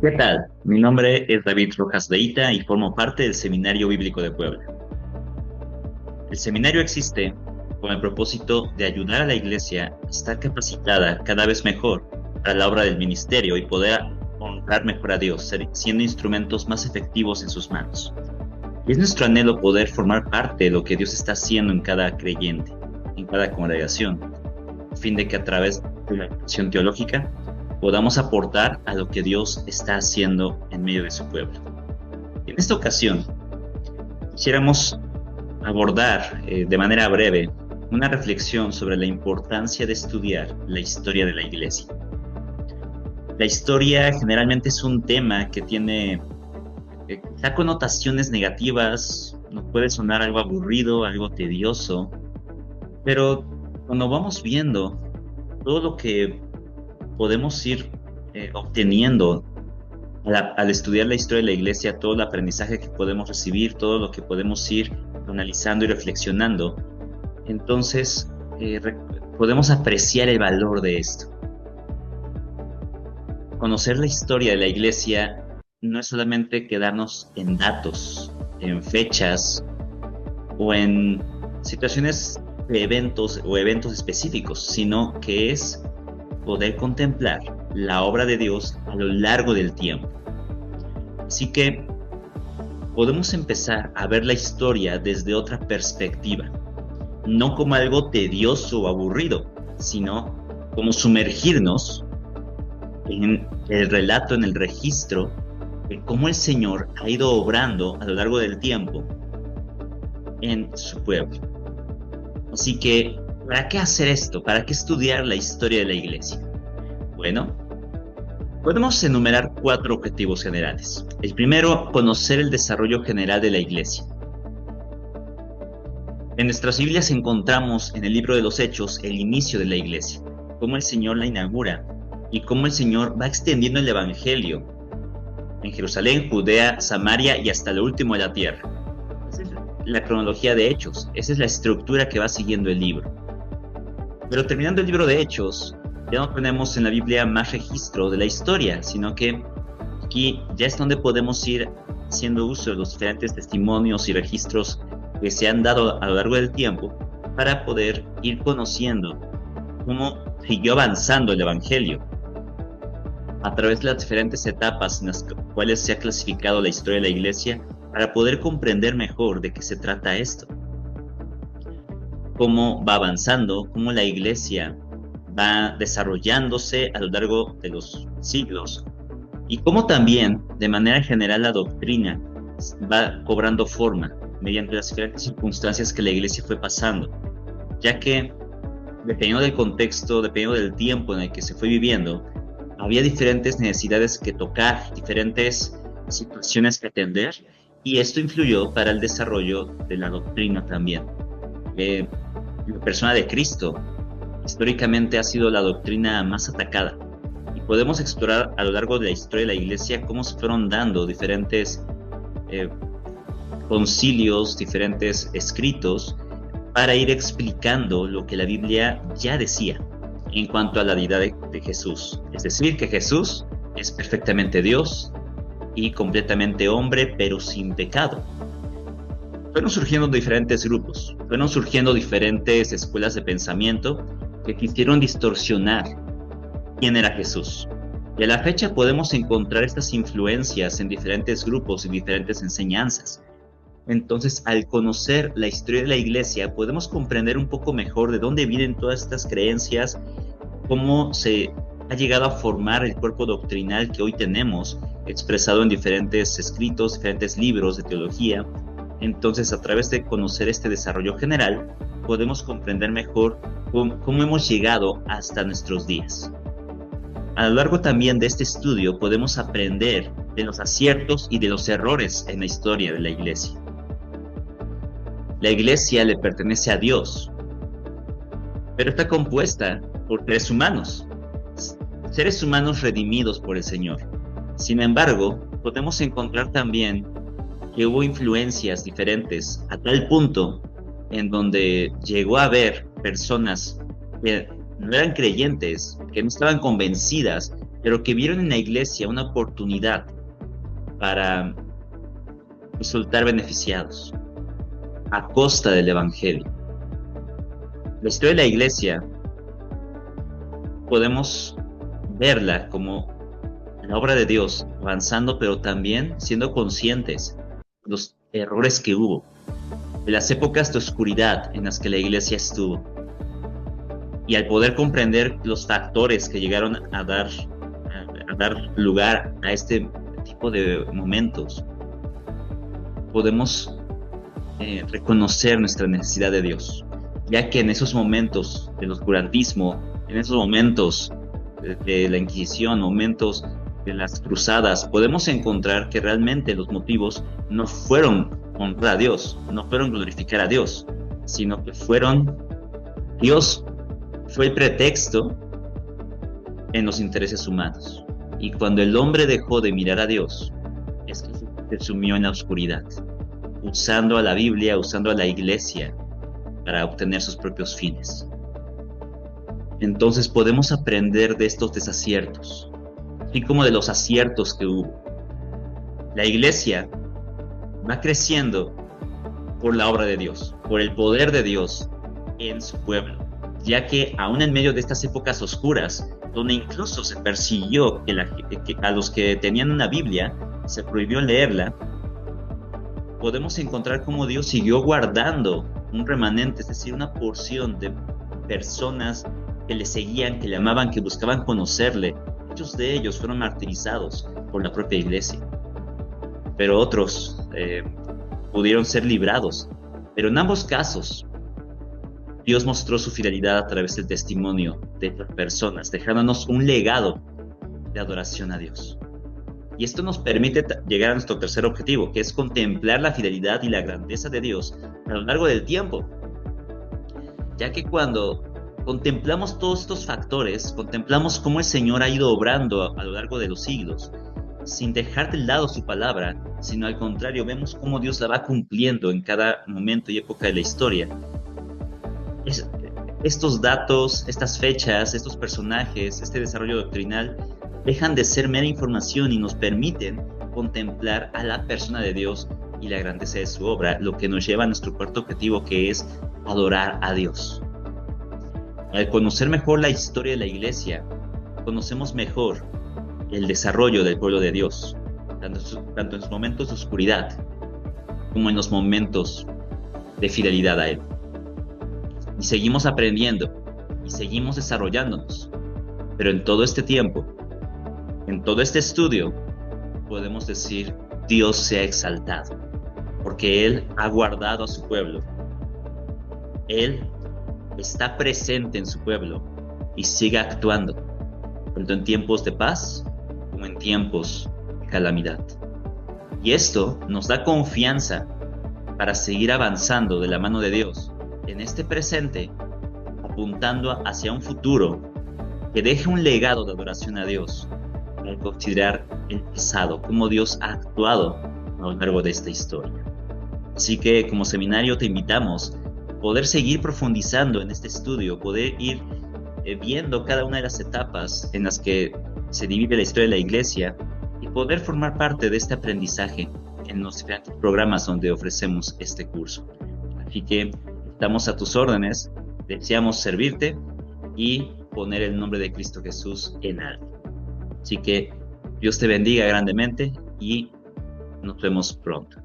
¿Qué tal? Mi nombre es David Rojas Deita y formo parte del Seminario Bíblico de Puebla. El seminario existe con el propósito de ayudar a la Iglesia a estar capacitada cada vez mejor para la obra del ministerio y poder honrar mejor a Dios, siendo instrumentos más efectivos en sus manos. Y es nuestro anhelo poder formar parte de lo que Dios está haciendo en cada creyente, en cada congregación, a fin de que a través de la educación teológica podamos aportar a lo que Dios está haciendo en medio de su pueblo. En esta ocasión, quisiéramos abordar de manera breve una reflexión sobre la importancia de estudiar la historia de la Iglesia. La historia generalmente es un tema que tiene quizá connotaciones negativas, nos puede sonar algo aburrido, algo tedioso, pero cuando vamos viendo todo lo que podemos ir obteniendo al estudiar la historia de la Iglesia, todo el aprendizaje que podemos recibir, todo lo que podemos ir analizando y reflexionando, entonces podemos apreciar el valor de esto. Conocer la historia de la Iglesia no es solamente quedarnos en datos, en fechas o en situaciones de eventos o eventos específicos, sino que es poder contemplar la obra de Dios a lo largo del tiempo. Así que podemos empezar a ver la historia desde otra perspectiva, no como algo tedioso o aburrido, sino como sumergirnos en el relato, en el registro de cómo el Señor ha ido obrando a lo largo del tiempo en su pueblo. Así que, ¿para qué hacer esto? ¿Para qué estudiar la historia de la Iglesia? Bueno, podemos enumerar 4 objetivos generales. El primero, conocer el desarrollo general de la Iglesia. En nuestras Biblias encontramos en el libro de los Hechos el inicio de la Iglesia, cómo el Señor la inaugura y cómo el Señor va extendiendo el Evangelio en Jerusalén, Judea, Samaria y hasta lo último de la tierra. Esa es la cronología de Hechos, esa es la estructura que va siguiendo el libro. Pero terminando el libro de Hechos, ya no tenemos en la Biblia más registro de la historia, sino que aquí ya es donde podemos ir haciendo uso de los diferentes testimonios y registros que se han dado a lo largo del tiempo para poder ir conociendo cómo siguió avanzando el Evangelio a través de las diferentes etapas en las cuales se ha clasificado la historia de la Iglesia para poder comprender mejor de qué se trata esto. Cómo va avanzando, cómo la Iglesia va desarrollándose a lo largo de los siglos y cómo también, de manera general, la doctrina va cobrando forma mediante las diferentes circunstancias que la Iglesia fue pasando, ya que, dependiendo del contexto, dependiendo del tiempo en el que se fue viviendo, había diferentes necesidades que tocar, diferentes situaciones que atender, y esto influyó para el desarrollo de la doctrina también. La persona de Cristo históricamente ha sido la doctrina más atacada, y podemos explorar a lo largo de la historia de la Iglesia cómo se fueron dando diferentes concilios, diferentes escritos para ir explicando lo que la Biblia ya decía en cuanto a la deidad de Jesús. Es decir, que Jesús es perfectamente Dios y completamente hombre, pero sin pecado. Fueron surgiendo diferentes grupos, fueron surgiendo diferentes escuelas de pensamiento que quisieron distorsionar quién era Jesús. Y a la fecha podemos encontrar estas influencias en diferentes grupos y diferentes enseñanzas. Entonces, al conocer la historia de la Iglesia, podemos comprender un poco mejor de dónde vienen todas estas creencias, cómo se ha llegado a formar el cuerpo doctrinal que hoy tenemos, expresado en diferentes escritos, diferentes libros de teología. Entonces, a través de conocer este desarrollo general, podemos comprender mejor cómo hemos llegado hasta nuestros días. A lo largo también de este estudio, podemos aprender de los aciertos y de los errores en la historia de la Iglesia. La Iglesia le pertenece a Dios, pero está compuesta por seres humanos redimidos por el Señor. Sin embargo, podemos encontrar también que hubo influencias diferentes a tal punto en donde llegó a haber personas que no eran creyentes, que no estaban convencidas pero que vieron en la iglesia una oportunidad para resultar beneficiados a costa del evangelio. La historia de la iglesia podemos verla como la obra de Dios avanzando, pero también siendo conscientes de los errores que hubo, de las épocas de oscuridad en las que la iglesia estuvo. Y al poder comprender los factores que llegaron a dar lugar a este tipo de momentos, podemos reconocer nuestra necesidad de Dios, ya que en esos momentos del oscurantismo, en esos momentos de la Inquisición, momentos de las cruzadas, podemos encontrar que realmente los motivos no fueron honrar a Dios, no fueron glorificar a Dios, sino que Dios fue el pretexto en los intereses humanos. Y cuando el hombre dejó de mirar a Dios, es que se sumió en la oscuridad, usando a la Biblia, usando a la iglesia para obtener sus propios fines. Entonces podemos aprender de estos desaciertos, así como de los aciertos que hubo. La iglesia va creciendo por la obra de Dios, por el poder de Dios en su pueblo, ya que aún en medio de estas épocas oscuras, donde incluso se persiguió que a los que tenían una Biblia, se prohibió leerla, podemos encontrar cómo Dios siguió guardando un remanente, es decir, una porción de personas que le seguían, que le amaban, que buscaban conocerle. Muchos de ellos fueron martirizados por la propia iglesia, pero otros pudieron ser librados. Pero en ambos casos, Dios mostró su fidelidad a través del testimonio de estas personas, dejándonos un legado de adoración a Dios. Y esto nos permite llegar a nuestro tercer objetivo, que es contemplar la fidelidad y la grandeza de Dios a lo largo del tiempo. Ya que cuando contemplamos todos estos factores, contemplamos cómo el Señor ha ido obrando a lo largo de los siglos, sin dejar de lado su palabra, sino al contrario, vemos cómo Dios la va cumpliendo en cada momento y época de la historia. Estos datos, estas fechas, estos personajes, este desarrollo doctrinal dejan de ser mera información y nos permiten contemplar a la persona de Dios y la grandeza de su obra, lo que nos lleva a nuestro cuarto objetivo, que es adorar a Dios. Al conocer mejor la historia de la iglesia, conocemos mejor el desarrollo del pueblo de Dios, tanto en los momentos de oscuridad como en los momentos de fidelidad a Él. Y seguimos aprendiendo y seguimos desarrollándonos, pero en todo este tiempo, en todo este estudio, podemos decir: Dios se ha exaltado, porque Él ha guardado a su pueblo. Él está presente en su pueblo y sigue actuando, tanto en tiempos de paz como en tiempos de calamidad. Y esto nos da confianza para seguir avanzando de la mano de Dios en este presente, apuntando hacia un futuro que deje un legado de adoración a Dios, al considerar el pasado, cómo Dios ha actuado a lo largo de esta historia. Así que como seminario te invitamos a poder seguir profundizando en este estudio, poder ir viendo cada una de las etapas en las que se divide la historia de la iglesia y poder formar parte de este aprendizaje en los diferentes programas donde ofrecemos este curso. Así que estamos a tus órdenes, deseamos servirte y poner el nombre de Cristo Jesús en alto. Así que Dios te bendiga grandemente y nos vemos pronto.